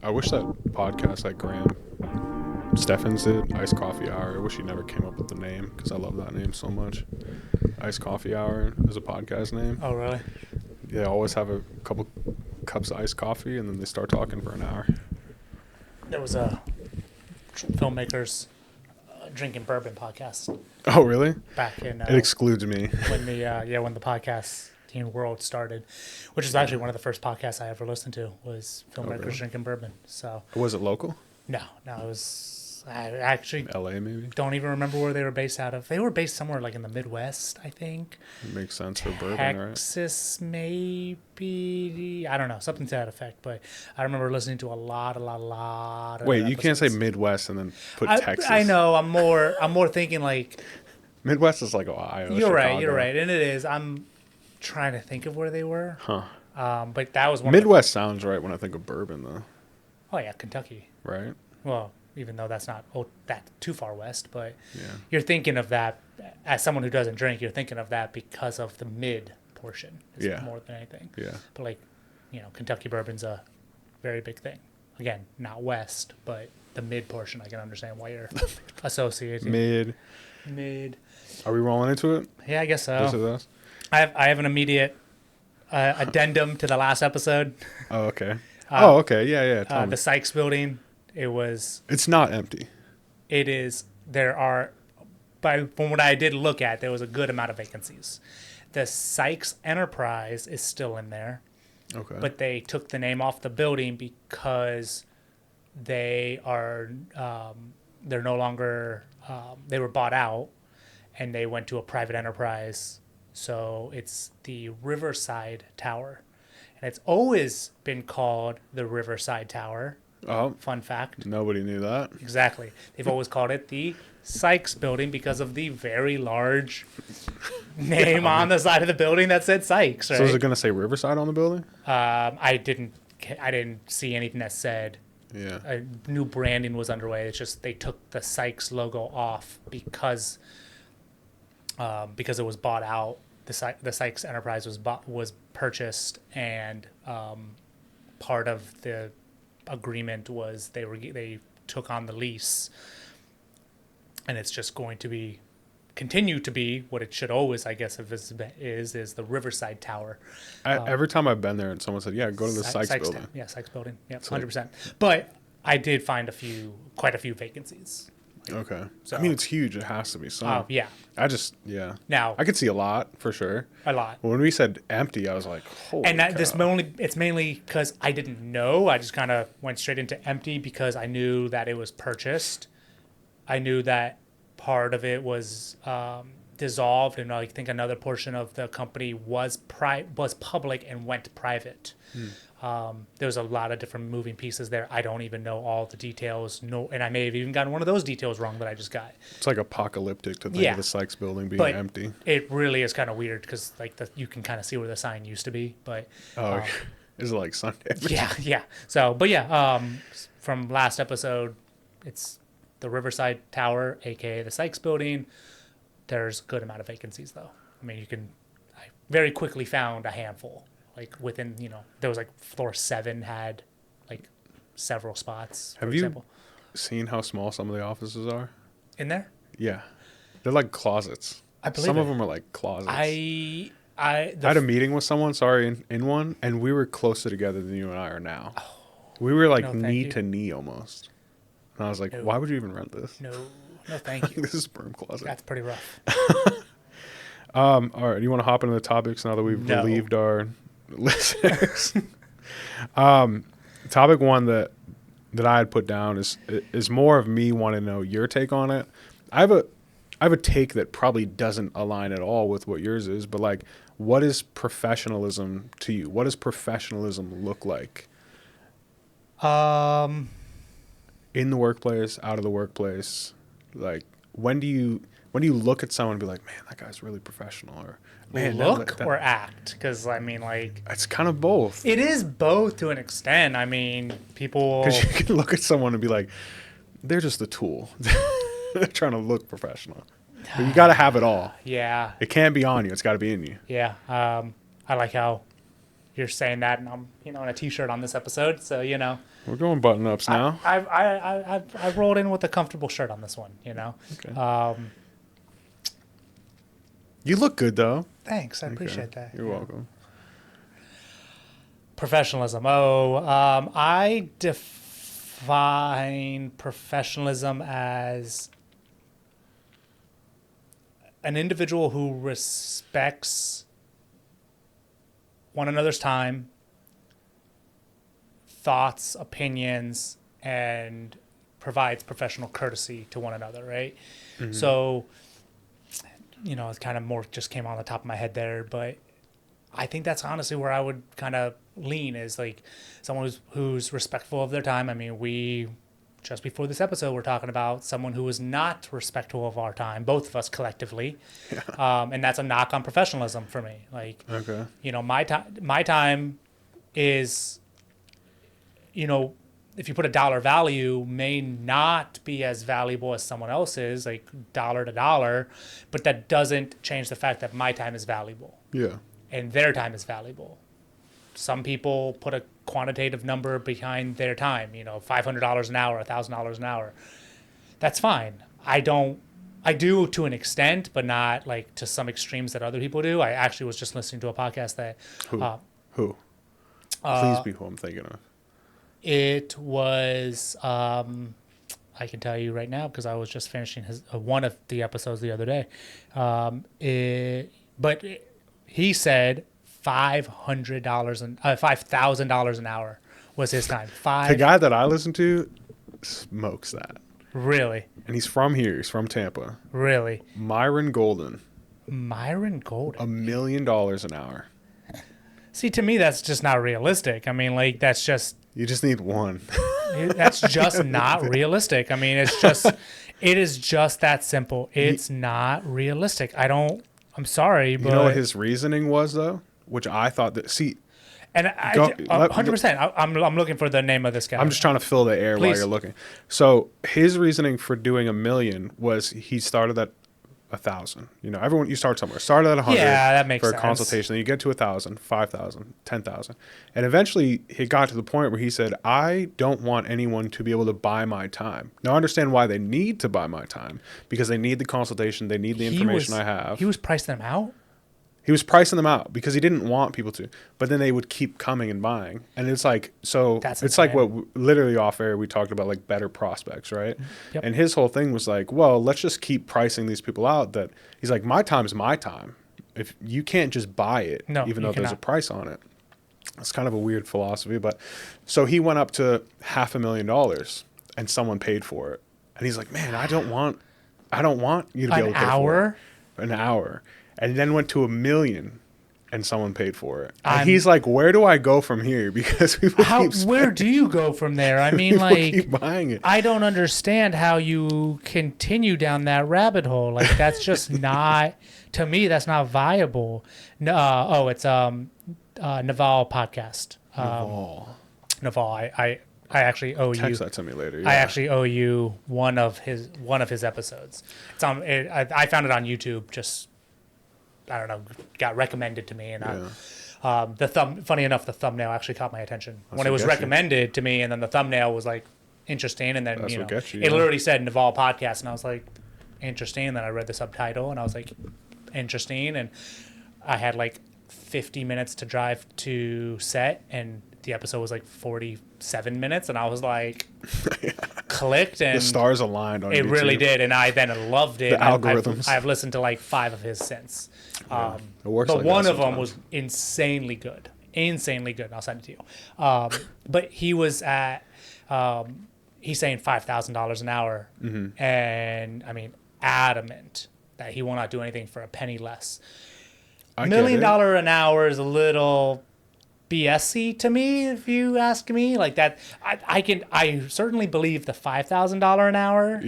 I wish that podcast like Graham Steffens did, Iced Coffee Hour. I wish he never came up with the name because I love that name so much. Iced Coffee Hour is a podcast name. Oh, really? Yeah, always have a couple cups of iced coffee and then they start talking for an hour. There was a filmmakers drinking bourbon podcast Oh, really? back in It excludes me. when the podcast world started, which is actually one of the first podcasts I ever listened to was filmmakers really? drinking bourbon. So Was it local? no, it was. I actually LA maybe? don't even remember where they were based out of. They were based somewhere like in the Midwest, I think. It makes sense for bourbon, right? Texas, maybe. I don't know, something to that effect. But I remember listening to a lot of Wait, their you can't say episodes. Midwest and then put Texas. I know. I'm more thinking like. Midwest is like Ohio. You're right. Chicago. You're right, and it is. I'm trying to think of where they were. Huh. But that was one. Midwest sounds right when I think of bourbon, though. Oh yeah, Kentucky. Right? Well, even though that's not that too far west, but Yeah. you're thinking of that as someone who doesn't drink. You're thinking of that because of the mid portion, Yeah. more than anything. Yeah. But like, Kentucky bourbon's a very big thing. Again, not west, but the mid portion. I can understand why you're associating mid. Are we rolling into it? Yeah, I guess This is so. us? I have an immediate addendum to the last episode. Oh, okay. Okay. Yeah. Tell me. The Sykes building. It's not empty. It is. There are, from what I did look at, there was a good amount of vacancies. The Sykes Enterprise is still in there, Okay. but they took the name off the building because they are they're no longer they were bought out and they went to a private enterprise. So it's the Riverside Tower, and it's always been called the Riverside Tower. Oh, Fun fact. nobody knew that. Exactly. They've always called it the Sykes building because of the very large name on the side of the building that said Sykes, right? So is it going to say Riverside on the building? I didn't see anything that said Yeah. new branding was underway. It's just they took the Sykes logo off because it was bought out. The Sykes Enterprise was purchased, and part of the agreement was they took on the lease, and it's just going to continue to be what it should always, I guess, is the Riverside Tower. Every time I've been there and someone said, yeah, go to the Sykes building. Yeah, Sykes building. Yeah, 100%. But I did find quite a few vacancies. Okay. So- I mean, it's huge. It has to be some. Yeah, Yeah. now I could see a lot for sure. a lot. When we said empty, I was like, holy And that cow. it's mainly because I didn't know. I just kind of went straight into empty because I knew that it was purchased. I knew that part of it was dissolved, and I think another portion of the company was public and went private. There was a lot of different moving pieces there. I don't even know all the details. And I may have even gotten one of those details wrong that I just got. It's like apocalyptic to think Yeah. of the Sykes building being But empty. it really is kind of weird because you can kind of see where the sign used to be, but. Oh, is it like Sunday? Yeah. So, but yeah, from last episode, it's the Riverside Tower, aka the Sykes building. There's a good amount of vacancies, though. I mean, I very quickly found a handful. Like within, there was like floor 7 had like several spots. Have for you example. seen how small some of the offices are? In there? Yeah. They're like closets. I believe some it. of them are like closets. I I had a meeting with someone, in one, and we were closer together than you and I are now. We were like No, thank knee you. to knee almost. And I was like, No. why would you even rent this? No, thank you. This is a sperm closet. That's pretty rough. All right, do you want to hop into the topics now that we've No. relieved our listeners? Topic one that I had put down is more of me wanting to know your take on it. I have a take that probably doesn't align at all with what yours is, but like, what is professionalism to you? What does professionalism look like? In the workplace, out of the workplace? Like, when do you look at someone and be like, man, that guy's really professional? Or, man, Or act? Because, I mean, like... It's kind of both. It is both to an extent. I mean, people... Because you can look at someone and be like, they're just a tool. They're trying to look professional. But you got to have it all. Yeah. It can't be on you. It's got to be in you. Yeah. I like how you're saying that, and I'm, in a t-shirt on this episode. So, We're going button ups now. I rolled in with a comfortable shirt on this one, you know. Okay. You look good though. Thanks, I appreciate that. You're welcome. Professionalism. I define professionalism as an individual who respects one another's time, thoughts, opinions, and provides professional courtesy to one another, right? Mm-hmm. So, you know, it's kind of more just came on the top of my head there, but I think that's honestly where I would kind of lean, is like someone who's respectful of their time. I mean, we just before this episode, we're talking about someone who is not respectful of our time, both of us collectively. Yeah. And that's a knock on professionalism for me. Like, okay, you know, my time is, you know, if you put a dollar value, may not be as valuable as someone else's, like dollar to dollar, but that doesn't change the fact that my time is valuable. Yeah. And their time is valuable. Some people put a quantitative number behind their time, you know, $500 an hour, $1,000 an hour. That's fine. I do to an extent, but not like to some extremes that other people do. I actually was just listening to a podcast that... Who? Please be who I'm thinking of. It was... I can tell you right now because I was just finishing one of the episodes the other day. He said $5,000 an hour was his time. The guy that I listen to smokes that. Really? And he's from here. He's from Tampa. Really? Myron Golden. $1 million an hour. See, to me, that's just not realistic. I mean, like, that's just... You just need one. That's just not realistic. I mean, it is just that simple. It's not realistic. I'm sorry, but... You know what his reasoning was, though? Which I thought that... See... And 100%. I'm looking for the name of this guy. I'm just trying to fill the air while you're looking. So his reasoning for doing $1 million was he started at 1,000. You know, you start somewhere. Started at 100. Yeah, that makes sense. For a consultation. Then you get to 1,000, 5,000, 10,000. And eventually he got to the point where he said, I don't want anyone to be able to buy my time. Now I understand why they need to buy my time. Because they need the consultation. They need the information I have. He was pricing them out? He was pricing them out because he didn't want people to, but then they would keep coming and buying. And it's like, so that's it's like what literally off air we talked about, like better prospects, right? Yep. And his whole thing was like, well, let's just keep pricing these people out. That he's like, my time's my time. If you can't just buy it, even though there's a price on it. It's kind of a weird philosophy, but so he went up to $500,000 and someone paid for it. And he's like, man, I don't want you to be able to pay for it. An hour. And then went to $1 million, and someone paid for it. And he's like, "Where do I go from here?" Because where do you go from there? I mean, like, keep buying it. I don't understand how you continue down that rabbit hole. Like, that's just not, to me, that's not viable. No, it's Naval Podcast. Naval, I actually owe you. Text that to me later. Yeah. I actually owe you one of his episodes. It's I found it on YouTube. Just, I don't know, got recommended to me, and funny enough, the thumbnail actually caught my attention when it was recommended to me, and then the thumbnail was like interesting, and then it literally said Naval Podcast, and I was like, interesting, and then I read the subtitle, and I was like, interesting, and I had like 50 minutes to drive to set, and the episode was like 47 minutes, and I was like, clicked, and the stars aligned on it YouTube. Really did, and I then loved it. The algorithms. I've listened to like 5 of his since. It works, but like one that of them was insanely good. I'll send it to you. But he was at, he's saying $5,000 an hour, and I mean, adamant that he will not do anything for a penny less. $1 million an hour is a little BS-y to me, if you ask me. Like that, I certainly believe the $5,000 an hour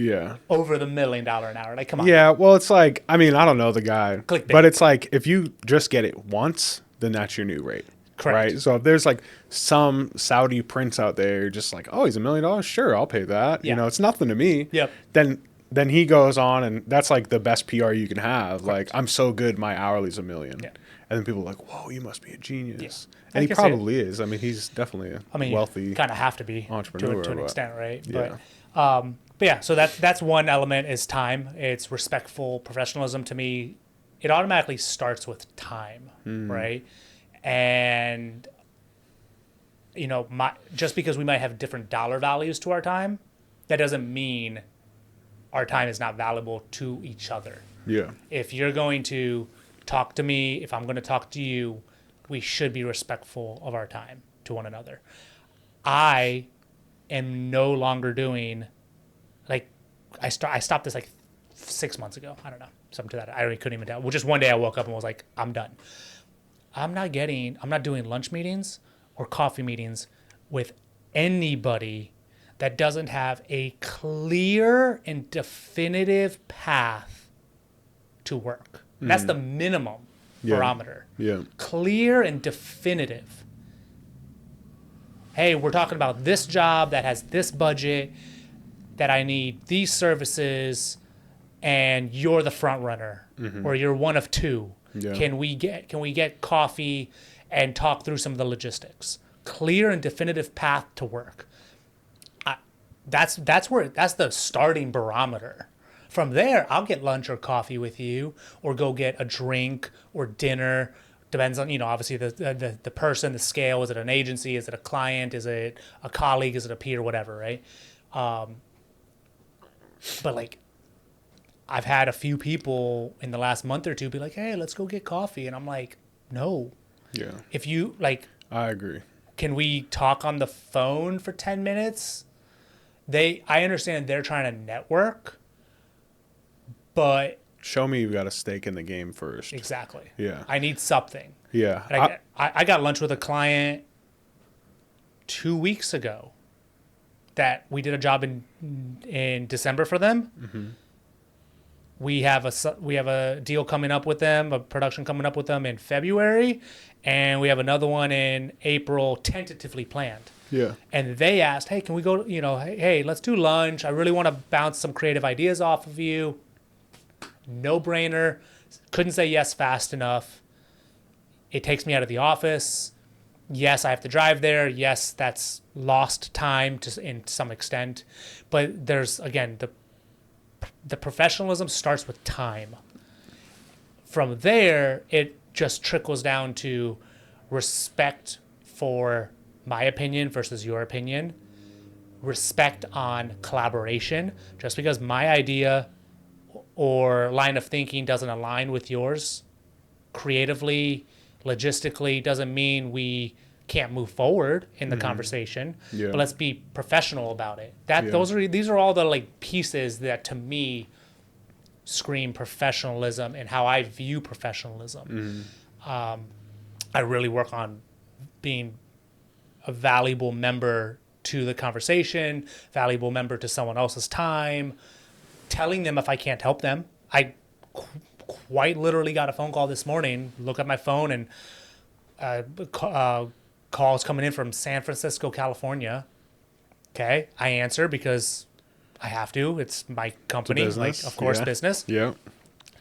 over the $1 million an hour. Like, come on. Yeah, well, it's like, I mean, I don't know the guy. Clickbait. But it's like, if you just get it once, then that's your new rate. Correct. Right? So if there's like some Saudi prince out there just like, oh, he's $1 million? Sure, I'll pay that. Yeah. You know, it's nothing to me. Yep. Then he goes on, and that's like the best PR you can have. Correct. Like, I'm so good, my hourly's $1 million. Yeah. And then people are like, whoa, you must be a genius. Yeah. And he I guess probably is. I mean, he's definitely a wealthy kind of have to be entrepreneur to an extent, right? Yeah. But yeah, so that's one element is time. It's respectful professionalism to me. It automatically starts with time, right? And just because we might have different dollar values to our time, that doesn't mean our time is not valuable to each other. Yeah. If you're going to talk to me, if I'm going to talk to you, we should be respectful of our time to one another. I am no longer doing, like, I stopped this like 6 months ago. I don't know, something to that. I really couldn't even tell. Well, just one day I woke up and was like, I'm done. I'm not doing lunch meetings or coffee meetings with anybody that doesn't have a clear and definitive path to work. That's the minimum barometer. Yeah. Clear and definitive. Hey, we're talking about this job that has this budget, that I need these services, and you're the front runner, or you're one of two. Yeah. Can we get coffee and talk through some of the logistics? Clear and definitive path to work. That's the starting barometer. From there, I'll get lunch or coffee with you, or go get a drink or dinner. Depends on, obviously the person, the scale. Is it an agency? Is it a client? Is it a colleague? Is it a peer? Whatever, right? But like, I've had a few people in the last month or two be like, "Hey, let's go get coffee," and I'm like, "No." Yeah. If you like, I agree. Can we talk on the phone for 10 minutes? I understand they're trying to network, but show me you've got a stake in the game first. Exactly. Yeah. I need something. Yeah. I got lunch with a client 2 weeks ago that we did a job in December for them. Mm-hmm. We have a deal coming up with them, a production coming up with them in February, and we have another one in April tentatively planned. Yeah. And they asked, "Hey, can we go, hey, let's do lunch. I really want to bounce some creative ideas off of you." No brainer. Couldn't say yes fast enough. It takes me out of the office. Yes, I have to drive there. Yes, that's lost time in some extent. But there's, again, the professionalism starts with time. From there, it just trickles down to respect for my opinion versus your opinion. Respect on collaboration. Just because my idea or line of thinking doesn't align with yours creatively, logistically, doesn't mean we can't move forward in the conversation. Yeah. But let's be professional about it. These are all the like pieces that to me scream professionalism and how I view professionalism. I really work on being a valuable member to the conversation, valuable member to someone else's time, telling them if I can't help them. I quite literally got a phone call this morning, look at my phone, and calls coming in from San Francisco, California. Okay, I answer because I have to. It's my company, like, of course, business. Yeah.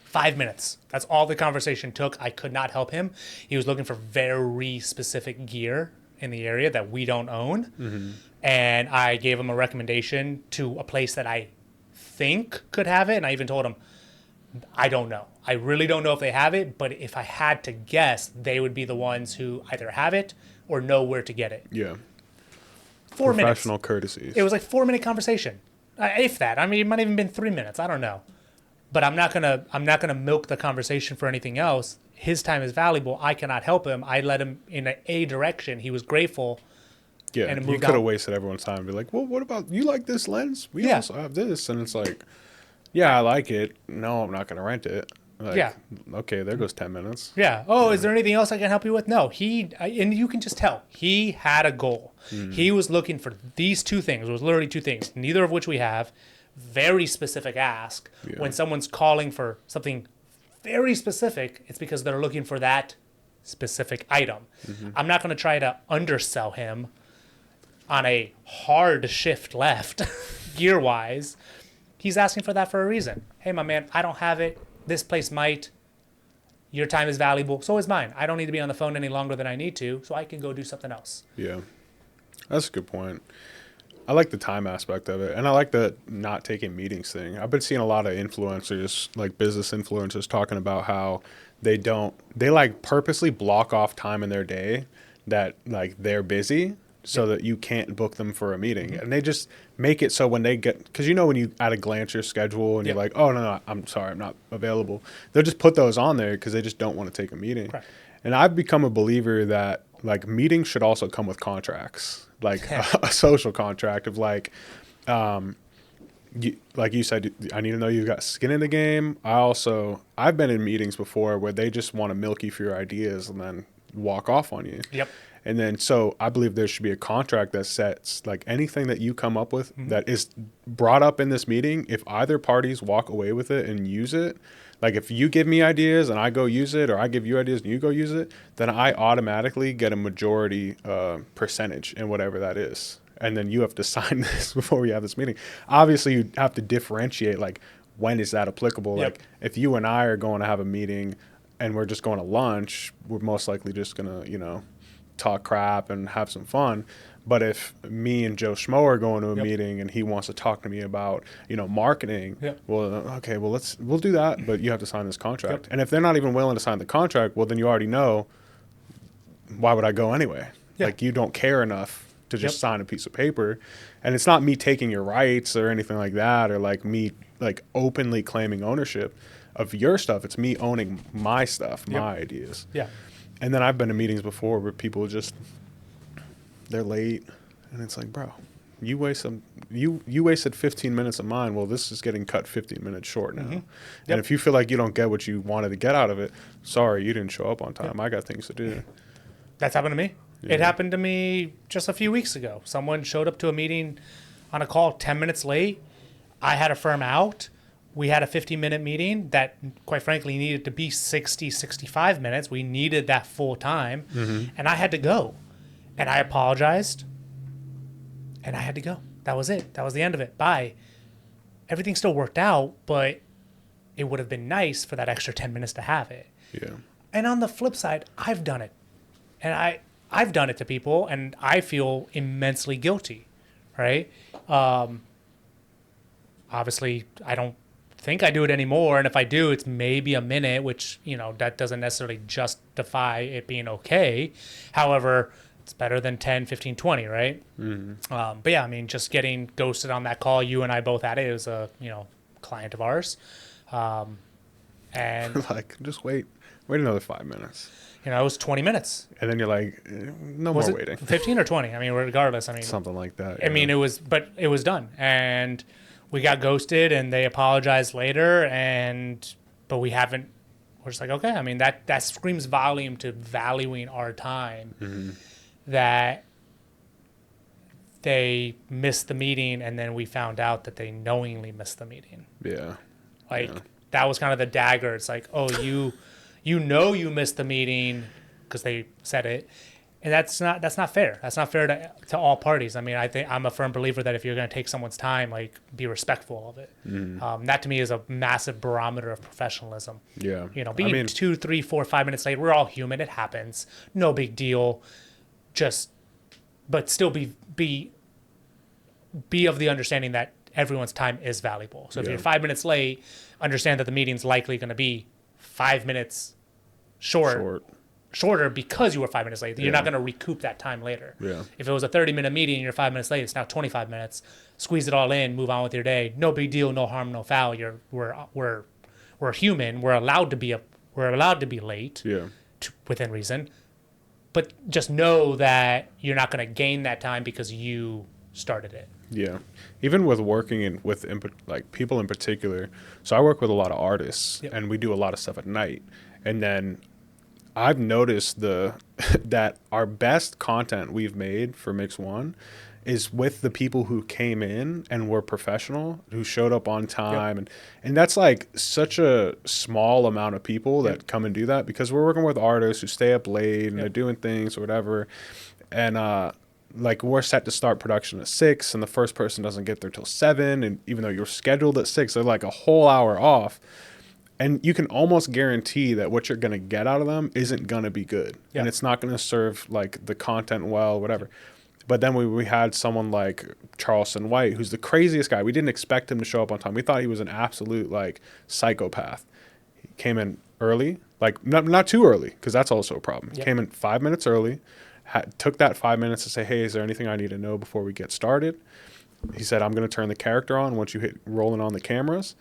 5 minutes. That's all the conversation took. I could not help him. He was looking for very specific gear in the area that we don't own. And I gave him a recommendation to a place that I think could have it. And I even told him, I don't know. I really don't know if they have it, but if I had to guess, they would be the ones who either have it or know where to get it. Yeah. 4 minutes. Professional courtesies. It was like 4 minute conversation. If that. I mean, it might have even been 3 minutes. I don't know. But I'm not gonna milk the conversation for anything else. His time is valuable. I cannot help him. I led him in a direction. He was grateful. Yeah, and you could have wasted everyone's time and be like, well, what about, you like this lens? We also have this. And it's like, yeah, I like it. No, I'm not going to rent it. Like, okay, there goes 10 minutes. Yeah. Oh, is there anything else I can help you with? No. And you can just tell. He had a goal. He was looking for these two things. It was literally two things, neither of which we have. Very specific ask. Yeah. When someone's calling for something very specific, it's because they're looking for that specific item. I'm not going to try to undersell him on a hard shift left gear wise. He's asking for that for a reason. Hey, my man, I don't have it. This place might. Your time is valuable. So is mine. I don't need to be on the phone any longer than I need to, so I can go do something else. Yeah. That's a good point. I like the time aspect of it. And I like the not taking meetings thing. I've been seeing a lot of influencers, like business influencers, talking about how they like purposely block off time in their day that like they're busy so that you can't book them for a meeting. And they just make it so when they get, because when you at a glance your schedule and you're like, oh, no, I'm sorry, I'm not available. They'll just put those on there because they just don't want to take a meeting. Right. And I've become a believer that like meetings should also come with contracts, like a social contract of like, like you said, I need to know you've got skin in the game. I've been in meetings before where they just want to milk you for your ideas and then walk off on you. Yep. And then, so I believe there should be a contract that sets like anything that you come up with that is brought up in this meeting. If either parties walk away with it and use it, like if you give me ideas and I go use it, or I give you ideas and you go use it, then I automatically get a majority percentage in whatever that is. And then you have to sign this before we have this meeting. Obviously, you have to differentiate, like, when is that applicable? Yep. Like, if you and I are going to have a meeting and we're just going to lunch, we're most likely just going to, talk crap and have some fun. But if me and Joe Schmo are going to a meeting and he wants to talk to me about, marketing, well, okay, well, we'll do that, but you have to sign this contract. And if they're not even willing to sign the contract, well, then you already know, why would I go anyway? Like, you don't care enough to just sign a piece of paper. And it's not me taking your rights or anything like that, or like me like openly claiming ownership of your stuff. It's me owning my stuff, my ideas. Yeah. And then I've been to meetings before where people they're late, and it's like, bro, you wasted 15 minutes of mine. Well, this is getting cut 15 minutes short now. And if you feel like you don't get what you wanted to get out of it, sorry, you didn't show up on time. I got things to do. That's happened to me. Yeah. It happened to me just a few weeks ago. Someone showed up to a meeting on a call 10 minutes late. I had a firm out. We had a 50-minute meeting that, quite frankly, needed to be 60, 65 minutes. We needed that full time. And I had to go. And I apologized. And I had to go. That was it. That was the end of it. Bye. Everything still worked out, but it would have been nice for that extra 10 minutes to have it. Yeah. And on the flip side, I've done it. And I've done it to people, and I feel immensely guilty, right? Obviously, I don't think I do it anymore, and if I do, it's maybe a minute, which that doesn't necessarily justify it being okay. However, it's better than 10, 15, 20, right? But yeah, I mean, just getting ghosted on that call, you and I both had it. It was a client of ours, and like, just wait another 5 minutes. It was 20 minutes. And then you're like, no more waiting. 15 or 20? I mean, regardless. I mean, something like that. I mean, it was done, and we got ghosted, and they apologized later, but we're just like, okay. I mean, that screams volume to valuing our time, that they missed the meeting, and then we found out that they knowingly missed the meeting. Yeah. That was kind of the dagger. It's like, oh, you missed the meeting because they said it. And that's not fair. That's not fair to all parties. I mean, I think I'm a firm believer that if you're going to take someone's time, like, be respectful of it. That to me is a massive barometer of professionalism. Yeah. Being 2, 3, 4, 5 minutes late, we're all human. It happens. No big deal. But still be of the understanding that everyone's time is valuable. So if you're 5 minutes late, understand that the meeting's likely going to be 5 minutes shorter because you were 5 minutes late. You're not going to recoup that time later. Yeah. If it was a 30-minute meeting and you're 5 minutes late, it's now 25 minutes. Squeeze it all in, move on with your day. No big deal, no harm, no foul. We're human. We're allowed to be late. Yeah. Within reason. But just know that you're not going to gain that time because you started it. Yeah. Even with working with people in particular. So I work with a lot of artists, and we do a lot of stuff at night. And then I've noticed that our best content we've made for Mix One is with the people who came in and were professional, who showed up on time. And that's like such a small amount of people that come and do that, because we're working with artists who stay up late and they're doing things or whatever. And like, we're set to start production at 6, and the first person doesn't get there till 7. And even though you're scheduled at 6, they're like a whole hour off. And you can almost guarantee that what you're going to get out of them isn't going to be good. Yeah. And it's not going to serve like the content well, whatever. But then we had someone like Charleston White, who's the craziest guy. We didn't expect him to show up on time. We thought he was an absolute like psychopath. He came in early, like not too early, because that's also a problem. He came in 5 minutes early, took that 5 minutes to say, hey, is there anything I need to know before we get started? He said, I'm going to turn the character on once you hit rolling on the cameras.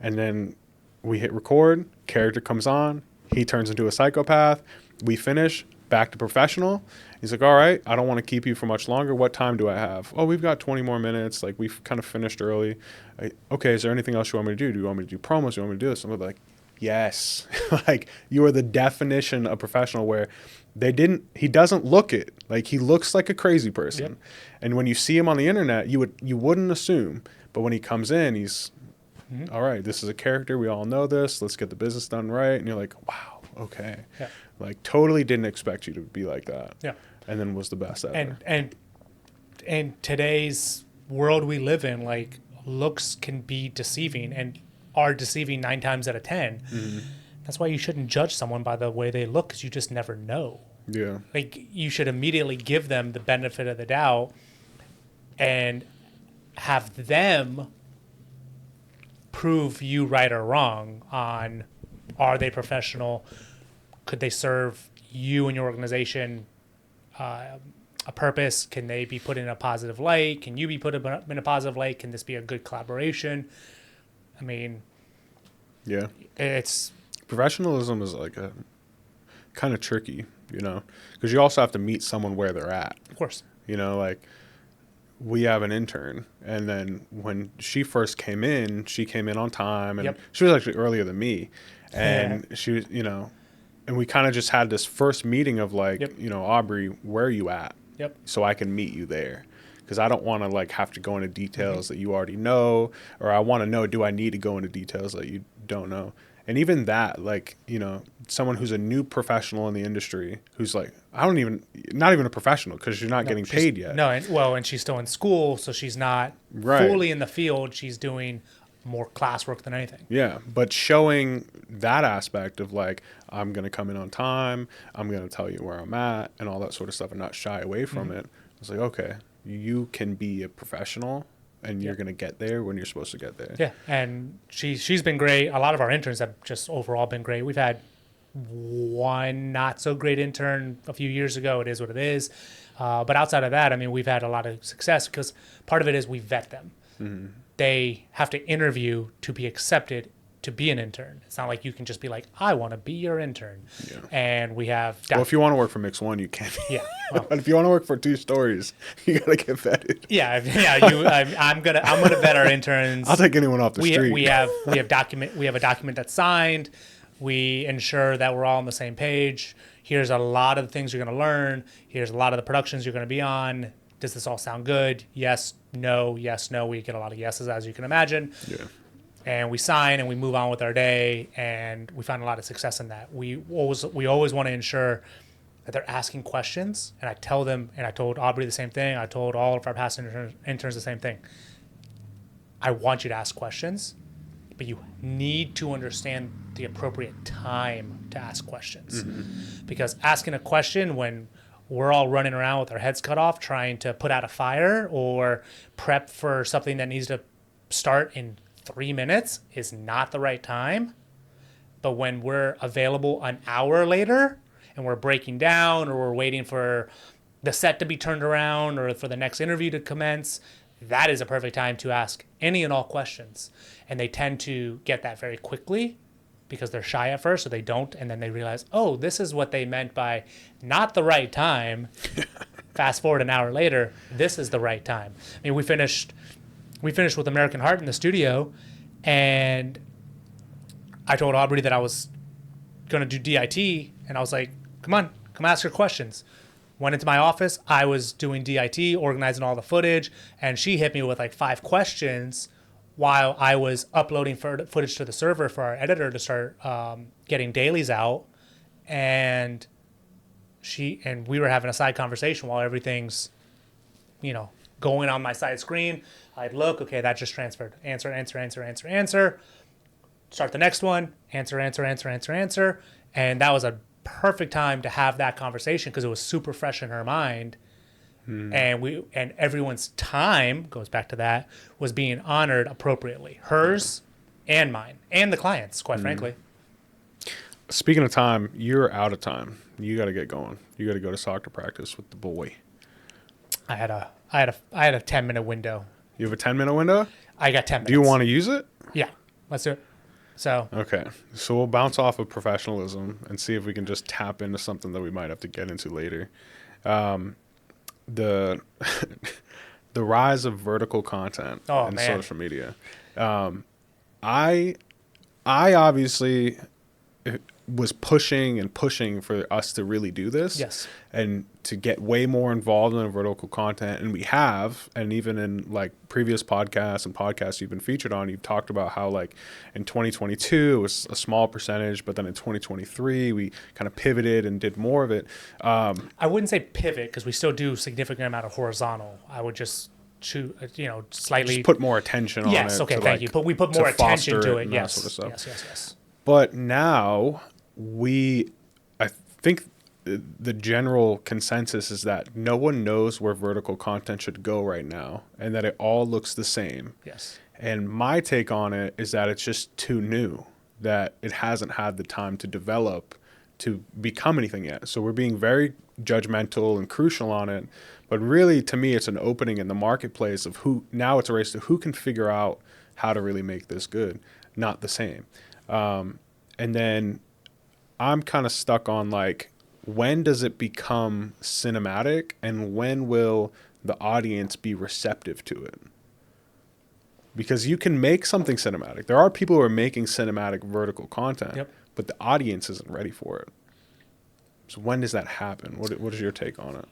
And then we hit record, character comes on, he turns into a psychopath, we finish, back to professional. He's like, all right, I don't want to keep you for much longer. What time do I have? Oh, we've got 20 more minutes. Like, we've kind of finished early. Okay, is there anything else you want me to do? Do you want me to do promos? Do you want me to do this? I'm like, yes. Like, you are the definition of professional, where he doesn't look it. Like, he looks like a crazy person. Yep. And when you see him on the internet, you wouldn't assume. But when he comes in, he's, all right, this is a character. We all know this. Let's get the business done right. And you're like, wow, okay. Yeah. Like, totally didn't expect you to be like that. Yeah. And then was the best ever. And today's world we live in, like, looks can be deceiving and are deceiving 9 times out of 10. Mm-hmm. That's why you shouldn't judge someone by the way they look, because you just never know. Yeah. Like, you should immediately give them the benefit of the doubt and have them prove you right or wrong on, are they professional? Could they serve you and your organization a purpose? Can they be put in a positive light? Can you be put in a positive light? Can this be a good collaboration? I mean, yeah, it's professionalism is like a kind of tricky, you know, because you also have to meet someone where they're at. Of course. You know, like, we have an intern, and then when she first came in, she came in on time, and she was actually earlier than me, and she was, you know, and we kind of just had this first meeting of like, you know, Aubrey, where are you at? So I can meet you there, because I don't want to like have to go into details that you already know, or I want to know, do I need to go into details that you don't know? And even that, like, you know, someone who's a new professional in the industry, who's like, not even a professional, because you're not getting paid yet. No, and she's still in school, so she's not fully in the field. She's doing more classwork than anything. Yeah, but showing that aspect of like, I'm going to come in on time, I'm going to tell you where I'm at, and all that sort of stuff, and not shy away from it. It's like, okay, you can be a professional, and you're going to get there when you're supposed to get there. Yeah, and she's been great. A lot of our interns have just overall been great. We've had one not so great intern a few years ago. It is what it is. But outside of that, I mean, we've had a lot of success, because part of it is we vet them. Mm-hmm. They have to interview to be accepted to be an intern. It's not like you can just be like, I want to be your intern. Yeah. And we have... Well, if you want to work for Mix One, you can. Yeah. Well, but if you want to work for Two Stories, you got to get vetted. Yeah. I'm gonna vet our interns. I'll take anyone off the street. We have a document that's signed. We ensure that we're all on the same page. Here's a lot of the things you're going to learn. Here's a lot of the productions you're going to be on. Does this all sound good? Yes, no, yes, no. We get a lot of yeses, as you can imagine. Yeah. And we sign and we move on with our day, and we find a lot of success in that. We always want to ensure that they're asking questions, and I tell them, and I told Aubrey the same thing. I told all of our past interns the same thing. I want you to ask questions, but you need to understand the appropriate time to ask questions. Mm-hmm. Because asking a question when we're all running around with our heads cut off trying to put out a fire or prep for something that needs to start in 3 minutes is not the right time. But when we're available an hour later and we're breaking down, or we're waiting for the set to be turned around, or for the next interview to commence, that is a perfect time to ask any and all questions. And they tend to get that very quickly, because they're shy at first, so they don't, and then they realize, oh, this is what they meant by not the right time. Fast forward an hour later, this is the right time. I mean, we finished with American Heart in the studio, and I told Aubrey that I was going to do DIT, and I was like, come ask her questions. Went into my office, I was doing DIT, organizing all the footage, and she hit me with like 5 questions while I was uploading footage to the server for our editor to start getting dailies out. And we were having a side conversation while everything's, going on my side screen. I'd look, okay, that just transferred. Answer. start the next one, answer. And that was a perfect time to have that conversation because it was super fresh in her mind. And everyone's time, goes back to that, was being honored appropriately. Hers and mine and the clients, quite frankly. Speaking of time, you're out of time. You got to get going. You got to go to soccer practice with the boy. I had a 10-minute window. You have a 10-minute window? I got 10 minutes. Do you want to use it? Yeah, let's do it. So okay, so we'll bounce off of professionalism and see if we can just tap into something that we might have to get into later. The the rise of vertical content in social media. I obviously was pushing for us to really do this. Yes. And to get way more involved in vertical content. And we have, and even in like previous podcasts and podcasts you've been featured on, you've talked about how like in 2022 it was a small percentage, but then in 2023 we kind of pivoted and did more of it. I wouldn't say pivot because we still do significant amount of horizontal. I would just slightly just put more attention on it. Yes, okay, thank you. But we put more attention to it. Yes, sort of yes. But now I think the general consensus is that no one knows where vertical content should go right now and that it all looks the same. Yes. And my take on it is that it's just too new, that it hasn't had the time to develop to become anything yet. So we're being very judgmental and crucial on it. But really, to me, it's an opening in the marketplace of now it's a race to who can figure out how to really make this good, not the same. And then I'm kind of stuck on like, when does it become cinematic and when will the audience be receptive to it? Because you can make something cinematic. There are people who are making cinematic vertical content, but the audience isn't ready for it. So when does that happen? What is your take on it?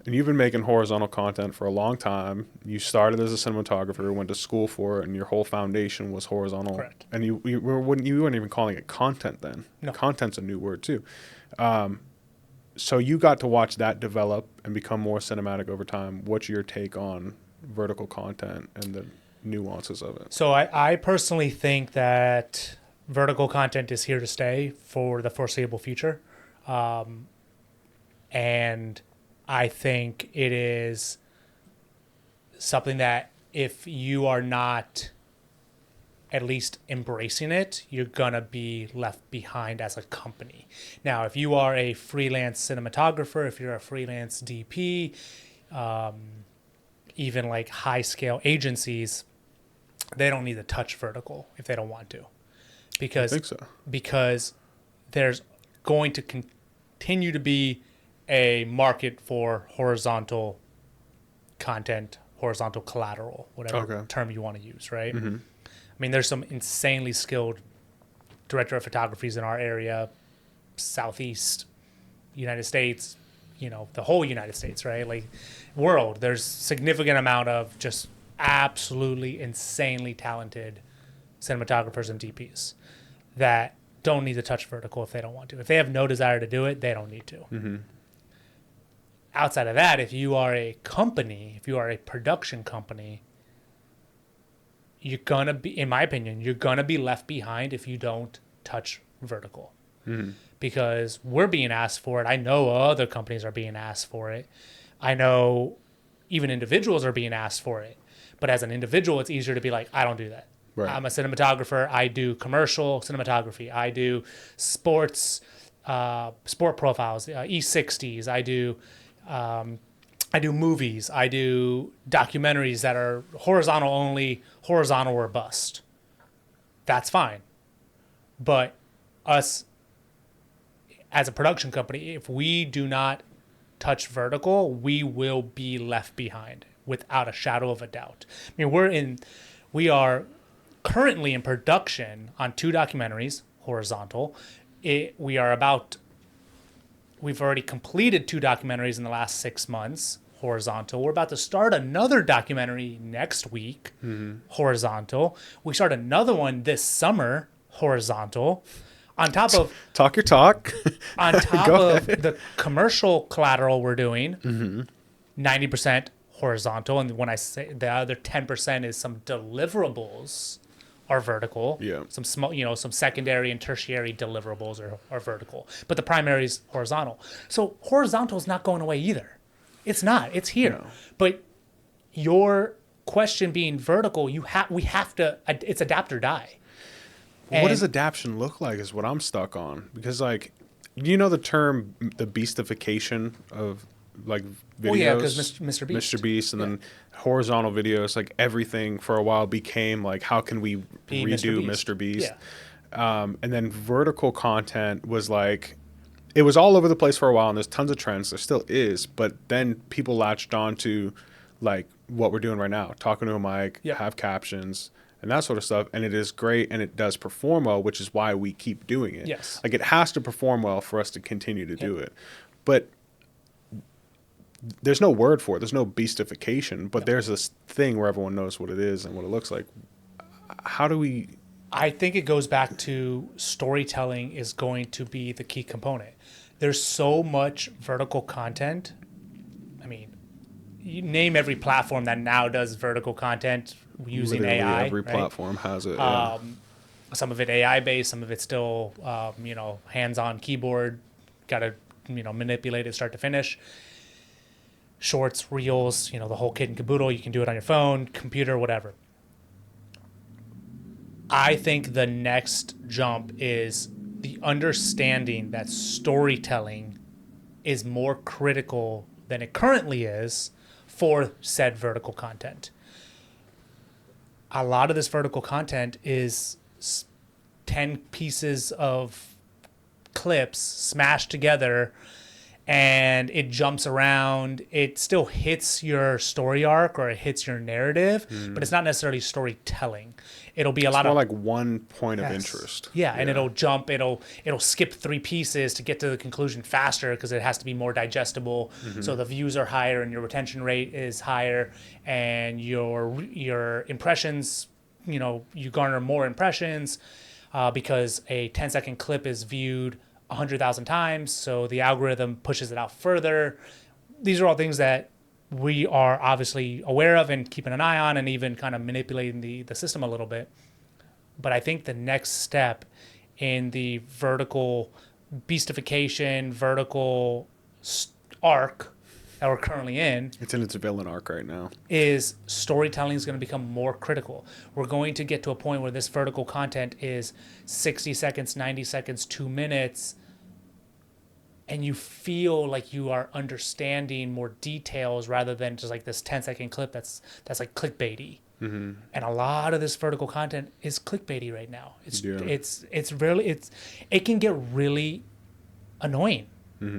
And you've been making horizontal content for a long time. You started as a cinematographer, went to school for it, and your whole foundation was horizontal. Correct. And you weren't even calling it content then. No. Content's a new word too. So you got to watch that develop and become more cinematic over time. What's your take on vertical content and the nuances of it? So I personally think that vertical content is here to stay for the foreseeable future. And I think it is something that if you are not at least embracing it, you're going to be left behind as a company. Now, if you are a freelance cinematographer, if you're a freelance DP, even like high scale agencies, they don't need to touch vertical if they don't want to. Because, I think so. Because there's going to continue to be a market for horizontal content, horizontal collateral, whatever term you want to use, right? Mm-hmm. I mean, there's some insanely skilled director of photographies in our area, Southeast United States, the whole United States, right? Like world, there's significant amount of just absolutely insanely talented cinematographers and DPs that don't need to touch vertical if they don't want to. If they have no desire to do it, they don't need to. Mm-hmm. Outside of that, if you are a company, if you are a production company, you're going to be, in my opinion, you're going to be left behind if you don't touch vertical. Mm-hmm. Because we're being asked for it. I know other companies are being asked for it. I know even individuals are being asked for it. But as an individual, it's easier to be like, I don't do that. Right. I'm a cinematographer. I do commercial cinematography. I do sports, sport profiles, E60s. I do movies. I do documentaries that are horizontal only, horizontal or bust. That's fine. But us as a production company, if we do not touch vertical, we will be left behind without a shadow of a doubt. I mean, we are currently in production on 2 documentaries, horizontal. We've already completed 2 documentaries in the last 6 months, horizontal. We're about to start another documentary next week, horizontal. We start another one this summer, horizontal. On top of... Talk your talk. On top of the commercial collateral we're doing, 90% horizontal. And when I say the other 10% is some deliverables are vertical. Yeah. Some small, some secondary and tertiary deliverables are vertical, but the primary is horizontal. So horizontal is not going away either. It's not. It's here. No. But your question being vertical, we have to. It's adapt or die. What does adaptation look like is what I'm stuck on. Because, like, the term, the beastification of, like, videos? Well, yeah, because Mr. Beast. Mr. Beast, and then horizontal videos, like, everything for a while became, like, how can we redo Mr. Beast? Yeah. And then vertical content was, like, it was all over the place for a while, and there's tons of trends. There still is. But then people latched on to, like, what we're doing right now. Talking to a mic, have captions, and that sort of stuff. And it is great, and it does perform well, which is why we keep doing it. Yes. Like, it has to perform well for us to continue to do it. But there's no word for it. There's no beastification, but there's this thing where everyone knows what it is and what it looks like. How do we... I think it goes back to storytelling is going to be the key component. There's so much vertical content. I mean, you name every platform that now does vertical content using Literally AI. every right? platform has it. Some of it AI based, some of it still, hands-on keyboard. Got to, manipulate it start to finish. Shorts, reels, the whole kit and caboodle. You can do it on your phone, computer, whatever. I think the next jump is the understanding that storytelling is more critical than it currently is for said vertical content. A lot of this vertical content is 10 pieces of clips smashed together, and it jumps around. It still hits your story arc or it hits your narrative, but it's not necessarily storytelling. It'll be it's more like one point of interest. Yeah, and it'll jump. It'll skip 3 pieces to get to the conclusion faster because it has to be more digestible. So the views are higher and your retention rate is higher, and your impressions, you garner more impressions because a 10-second clip is viewed 100,000 times. So the algorithm pushes it out further. These are all things that we are obviously aware of and keeping an eye on, and even kind of manipulating the system a little bit. But I think the next step in the vertical beastification, vertical arc that we're currently in, it's in its villain arc right now, is storytelling is going to become more critical. We're going to get to a point where this vertical content is 60 seconds, 90 seconds, 2 minutes, and you feel like you are understanding more details rather than just like this 10-second clip that's like clickbaity. And a lot of this vertical content is clickbaity right now. It can get really annoying.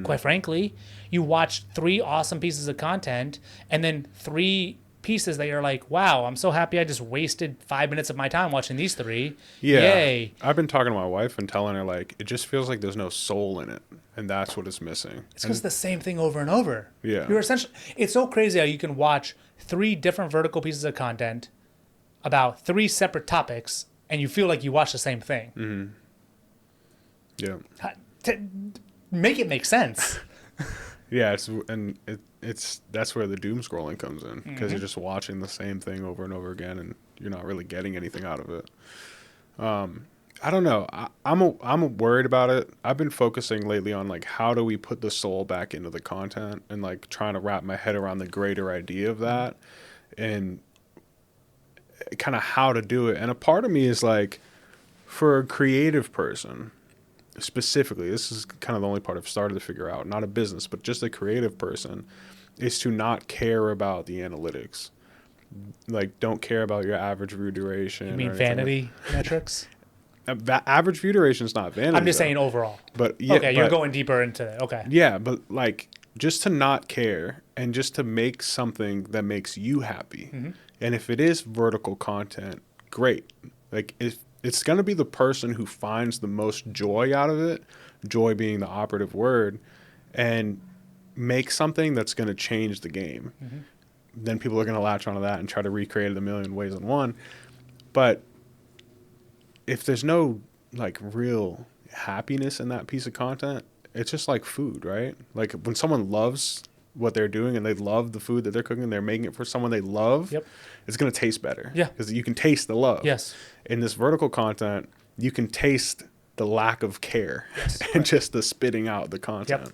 Quite frankly, you watch 3 awesome pieces of content and then 3 pieces that you're like, wow, I'm so happy I just wasted 5 minutes of my time watching these 3. Yeah. Yay. I've been talking to my wife and telling her, like, it just feels like there's no soul in it, and that's what is missing. It's because the same thing over and over. Yeah. It's so crazy how you can watch 3 different vertical pieces of content about 3 separate topics, and you feel like you watch the same thing. Yeah. Make it make sense. Yeah, it's that's where the doom scrolling comes in, because you're just watching the same thing over and over again, and you're not really getting anything out of it. I don't know. I'm worried about it. I've been focusing lately on, like, how do we put the soul back into the content, and, like, trying to wrap my head around the greater idea of that, and kind of how to do it. And a part of me is like, for a creative person specifically, this is kind of the only part I've started to figure out, not a business, but just a creative person, is to not care about the analytics. Like, don't care about your average view duration. You mean vanity metrics? Average view duration is not vanity. I'm just saying overall. But yeah, okay, you're going deeper into it. Okay. Yeah, but, like, just to not care and just to make something that makes you happy. And if it is vertical content, great. Like, if it's going to be the person who finds the most joy out of it, joy being the operative word, and make something that's going to change the game. Then people are going to latch onto that and try to recreate it a million ways in one. But if there's no, like, real happiness in that piece of content, it's just like food, right? Like, when someone loves what they're doing and they love the food that they're cooking, they're making it for someone they love, Yep. it's going to taste better. Yeah. Because you can taste the love. Yes. In this vertical content, you can taste the lack of care and just the spitting out the content.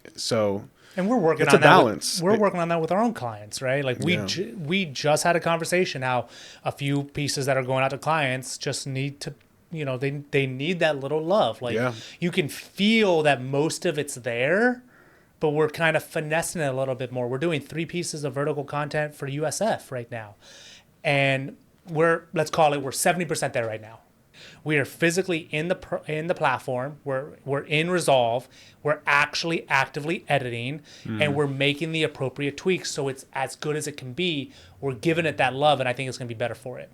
Yep. So, and we're working it's on a balance. We're working on that with our own clients, right? Like we just had a conversation how a few pieces that are going out to clients just need to, you know, they need that little love. Like you can feel that most of it's there, but we're kind of finessing it a little bit more. We're doing 3 pieces of vertical content for USF right now. And let's call it, we're 70% there right now. We are physically in the platform. We're in Resolve. We're actually actively editing, and we're making the appropriate tweaks so it's as good as it can be. We're giving it that love, and I think it's going to be better for it.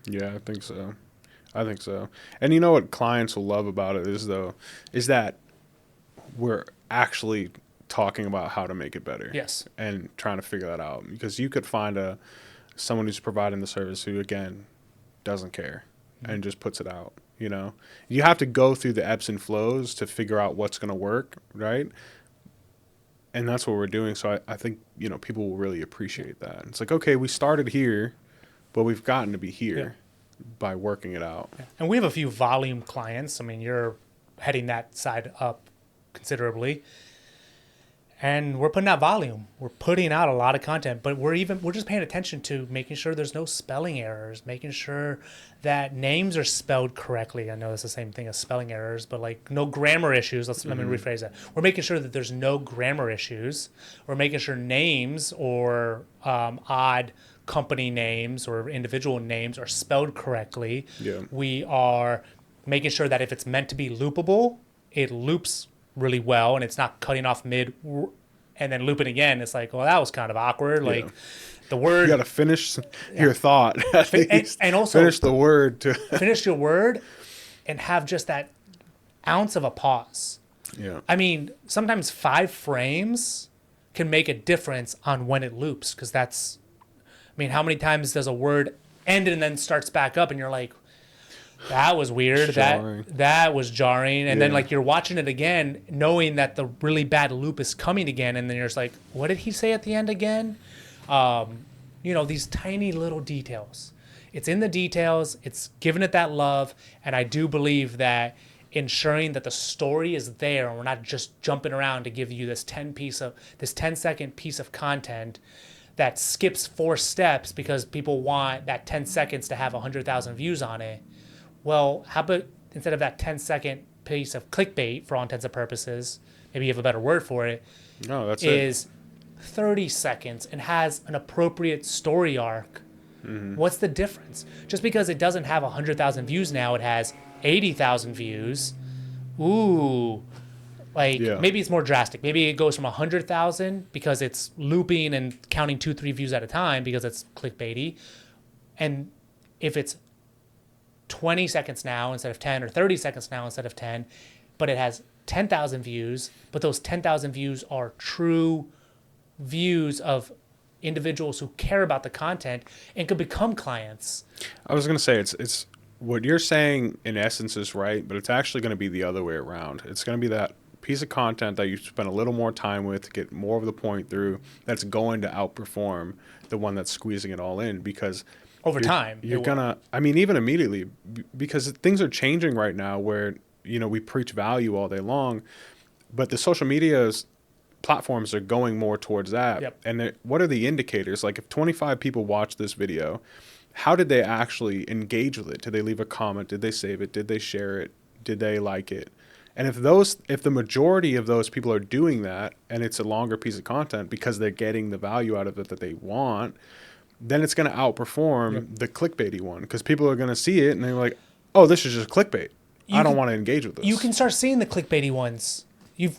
Yeah, I think so. And you know what clients will love about it is that we're actually talking about how to make it better. Yes. And trying to figure that out, because you could find someone who's providing the service who, again, doesn't care and just puts it out. You know, you have to go through the ebbs and flows to figure out what's going to work, right? And that's what we're doing. So I think, you know, people will really appreciate that. It's like, okay, we started here, but we've gotten to be here by working it out. And we have a few volume clients. I mean, you're heading that side up considerably. And we're putting out volume. We're putting out a lot of content, but we're just paying attention to making sure there's no spelling errors, making sure that names are spelled correctly. I know that's the same thing as spelling errors, but like no grammar issues. Let me rephrase that. We're making sure that there's no grammar issues. We're making sure names or odd company names or individual names are spelled correctly. Yeah. We are making sure that if it's meant to be loopable, it loops really well and it's not cutting off mid and then looping again. It's like, well, that was kind of awkward. Like the word, you got to finish your thought and also finish the word to finish your word and have just that ounce of a pause. I mean, sometimes 5 frames can make a difference on when it loops, because that's, I mean, how many times does a word end and then starts back up and you're like, that was weird. That was jarring. And then like you're watching it again, knowing that the really bad loop is coming again. And then you're just like, what did he say at the end again? You know, these tiny little details. It's in the details. It's giving it that love. And I do believe that ensuring that the story is there and we're not just jumping around to give you this 10-second piece of content that skips 4 steps because people want that 10 seconds to have 100,000 views on it. Well, how about instead of that 10-second piece of clickbait, for all intents and purposes, maybe you have a better word for it, is 30 seconds and has an appropriate story arc. What's the difference? Just because it doesn't have 100,000 views now, it has 80,000 views. Ooh. Like, maybe it's more drastic. Maybe it goes from 100,000 because it's looping and counting 2-3 views at a time because it's clickbaity. And if it's 20 seconds now instead of 10, or 30 seconds now instead of 10, but it has 10,000 views, but those 10,000 views are true views of individuals who care about the content and could become clients. I was going to say, it's what you're saying in essence is right, but it's actually going to be the other way around. It's going to be that piece of content that you spend a little more time with to get more of the point through that's going to outperform the one that's squeezing it all in, because over time, you're gonna, I mean, even immediately, because things are changing right now where, you know, we preach value all day long, but the social media's platforms are going more towards that. And what are the indicators? Like if 25 people watch this video, how did they actually engage with it? Did they leave a comment? Did they save it? Did they share it? Did they like it? And if the majority of those people are doing that and it's a longer piece of content because they're getting the value out of it that they want, then it's going to outperform the clickbaity one, because people are going to see it and they're like, oh, this is just clickbait. I don't want to engage with this. You can start seeing the clickbaity ones.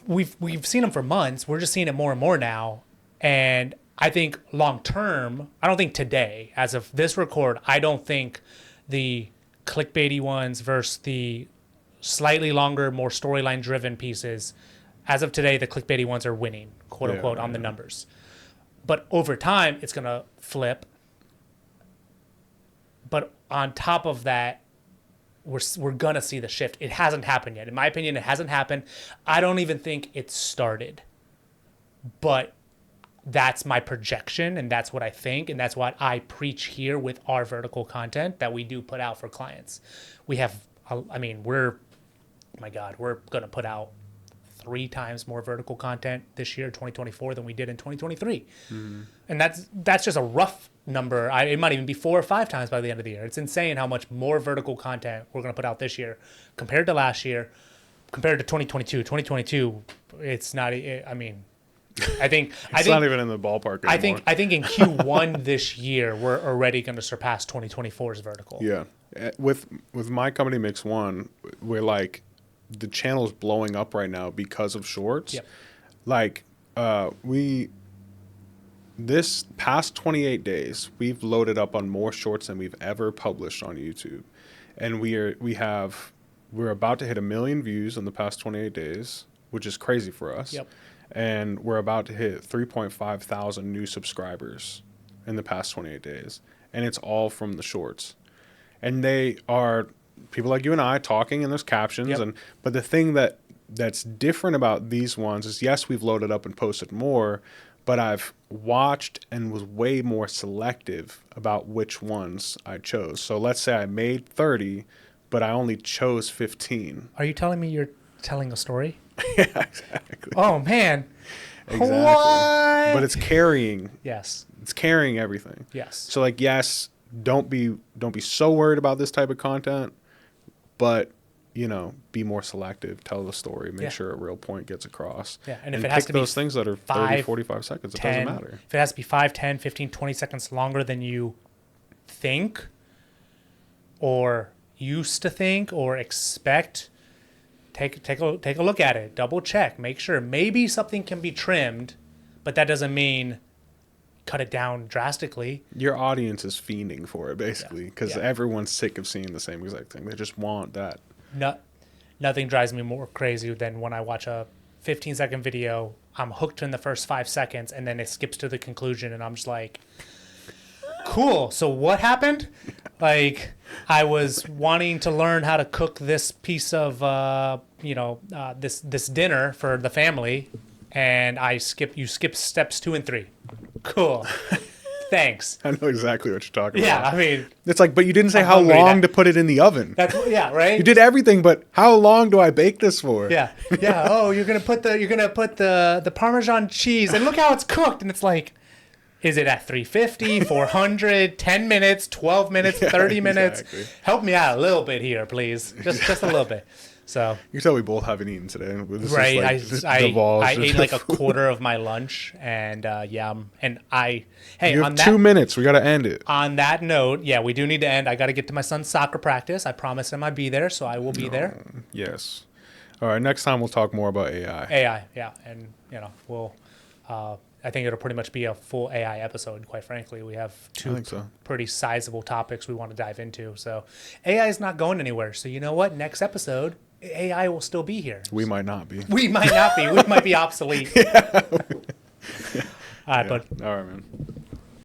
We've seen them for months. We're just seeing it more and more now. And I think long term, I don't think today, as of this record, I don't think the clickbaity ones versus the slightly longer, more storyline driven pieces, as of today, the clickbaity ones are winning, quote unquote, on the numbers. But over time, it's going to flip. But on top of that, we're going to see the shift. It hasn't happened yet. In my opinion, it hasn't happened. I don't even think it started. But that's my projection, and that's what I think, and that's what I preach here with our vertical content that we do put out for clients. We have, I mean, we're going to put out 3 times more vertical content this year, 2024, than we did in 2023. And that's just a rough number. It might even be 4 or 5 times by the end of the year. It's insane how much more vertical content we're going to put out this year compared to last year, compared to 2022. 2022, it's not, I mean, I think not even in the ballpark anymore. I think in Q1 this year we're already going to surpass 2024's vertical. Yeah, with my company Mix One, we're like the channel's blowing up right now because of shorts. Yep. Like this past 28 days, we've loaded up on more shorts than we've ever published on YouTube, and we're about to hit 1 million views in the past 28 days, which is crazy for us. Yep. And we're about to hit 3.5 thousand new subscribers in the past 28 days. And it's all from the shorts. And they are people like you and I talking, and there's captions. Yep. But the thing that's different about these ones is, yes, we've loaded up and posted more, but I've watched and was way more selective about which ones I chose. So let's say I made 30, but I only chose 15. Are you telling me you're telling a story? Yeah, exactly. Oh man. Exactly. What? But it's carrying. Yes. It's carrying everything. Yes. So like, yes, don't be so worried about this type of content, but be more selective, tell the story, make sure a real point gets across. Yeah. And if it has pick to be those things that are 30, 45 seconds, 10, it doesn't matter. If it has to be 5, 10, 15, 20 seconds longer than you think or used to think or expect, take a look at it, double check, make sure. Maybe something can be trimmed, but that doesn't mean cut it down drastically. Your audience is fiending for it, basically, because everyone's sick of seeing the same exact thing. They just want that. Nothing drives me more crazy than when I watch a 15-second video, I'm hooked in the first 5 seconds, and then it skips to the conclusion, and I'm just like, cool, so what happened? Like, I was wanting to learn how to cook this piece of, this dinner for the family, and you skip steps 2 and 3. Cool. Thanks. I know exactly what you're talking Yeah, about. I mean, it's like, but you didn't say I'm how hungry. long to put it in the oven. Right? You did everything, but how long do I bake this for? Yeah. Oh, you're gonna put the Parmesan cheese, and look how it's cooked, and it's like, is it at 350, 400, 10 minutes, 12 minutes, 30 minutes? Exactly. Help me out a little bit here, please. Just a little bit. So You can tell we both haven't eaten today. This right, is I ate like a food. quarter of my lunch, and You have on 2 minutes. We got to end it. On that note, we do need to end. I got to get to my son's soccer practice. I promised him I'd be there, so I will be there. Yes. All right. Next time we'll talk more about AI. AI, and we'll. I think it'll pretty much be a full AI episode. Quite frankly, we have 2 pretty sizable topics we want to dive into. So AI is not going anywhere. So you know what? Next episode, AI will still be here. We might not be. We might not be. We might be obsolete. All right, bud. All right, man.